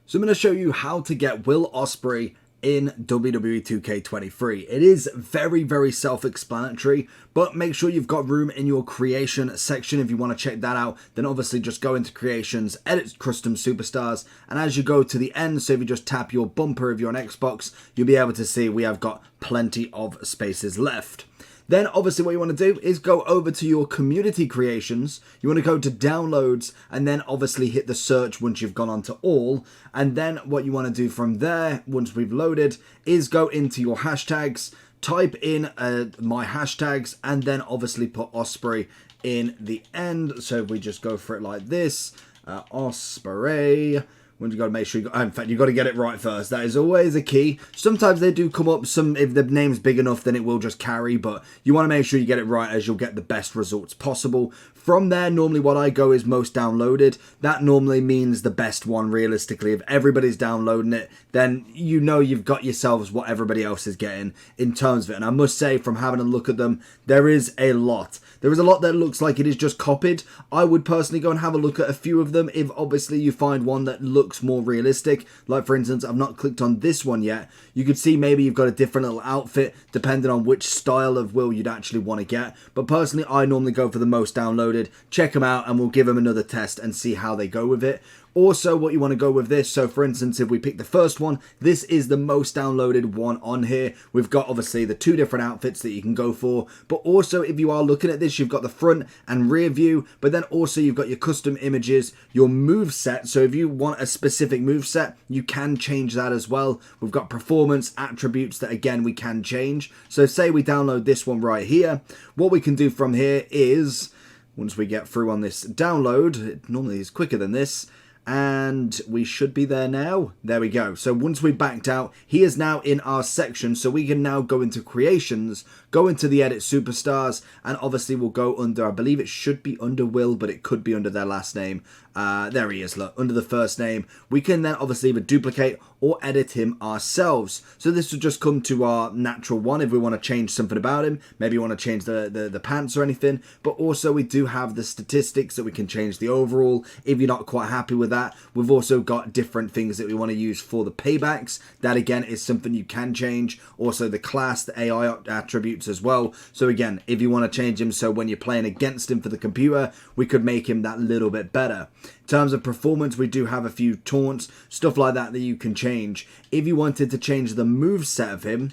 So I'm going to show you how to get Will Ospreay in WWE 2k23. It is very self-explanatory, but make sure you've got room in your creation section. If you want to check that out, then obviously just go into creations, edit custom superstars, and as you go to the end, so if you just tap your bumper if you're on Xbox, you'll be able to see we have got plenty of spaces left. Then obviously what you want to do is go over to your community creations. You want to go to downloads and then obviously hit the search once you've gone on to all. And then what you want to do from there, once we've loaded, is go into your hashtags, type in my hashtags, and then obviously put Ospreay in the end. So if we just go for it like this, Ospreay. When you got to make sure in fact, you got to get it right first. That is always a key. Sometimes they do come up. If the name's big enough, then it will just carry. But you want to make sure you get it right, as you'll get the best results possible. From there, normally what I go is most downloaded. That normally means the best one, realistically. If everybody's downloading it, then you know you've got yourselves what everybody else is getting in terms of it. And I must say, from having a look at them, there is a lot. There is a lot that looks like it is just copied. I would personally go and have a look at a few of them if obviously you find one that looks more realistic. Like for instance, I've not clicked on this one yet. You could see maybe you've got a different little outfit depending on which style of Will you'd actually want to get. But personally, I normally go for the most downloaded. Check them out and we'll give them another test and see how they go with it. Also, what you want to go with this, so for instance, if we pick the first one, this is the most downloaded one on here. We've got obviously the two different outfits that you can go for, but also if you are looking at this, you've got the front and rear view, but then also you've got your custom images, your move set. So if you want a specific move set, you can change that as well. We've got performance attributes that again we can change. So say we download this one right here, what we can do from here is, once we get through on this download, it normally is quicker than this, and we should be there now. There we go. So once we backed out, he is now in our section, so we can now go into creations, go into the edit superstars, and obviously we'll go under, I believe it should be under Will, but it could be under their last name. There he is, look, under the first name. We can then obviously either duplicate or edit him ourselves. So this will just come to our natural one if we want to change something about him. Maybe you want to change the pants or anything. But also we do have the statistics that we can change the overall. If you're not quite happy with that, we've also got different things that we want to use for the paybacks. That again is something you can change. Also the class, the AI attributes as well. So again, if you want to change him so when you're playing against him for the computer, we could make him that little bit better. In terms of performance, we do have a few taunts, stuff like that you can change. If you wanted to change the move set of him,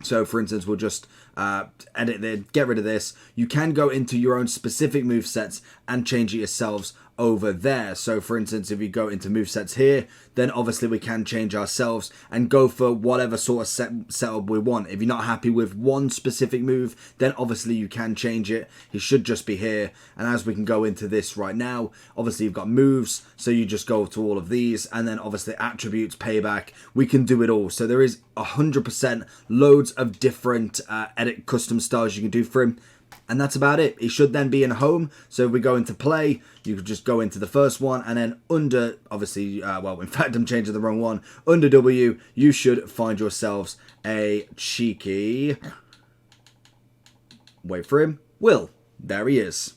so for instance, we'll just edit it, get rid of this. You can go into your own specific move sets and change it yourselves over there. So for instance, if you go into move sets here, then obviously we can change ourselves and go for whatever sort of setup we want. If you're not happy with one specific move, then obviously you can change it. It should just be here. And as we can go into this right now, obviously you've got moves, so you just go to all of these, and then obviously attributes, payback, we can do it all. So there is 100% loads of different edit custom styles you can do for him. And that's about it. It should then be in home. So if we go into play, you could just go into the first one, and then under, obviously, well, in fact, I'm changing the wrong one. Under W, you should find yourselves a cheeky, wait for him, Will. There he is.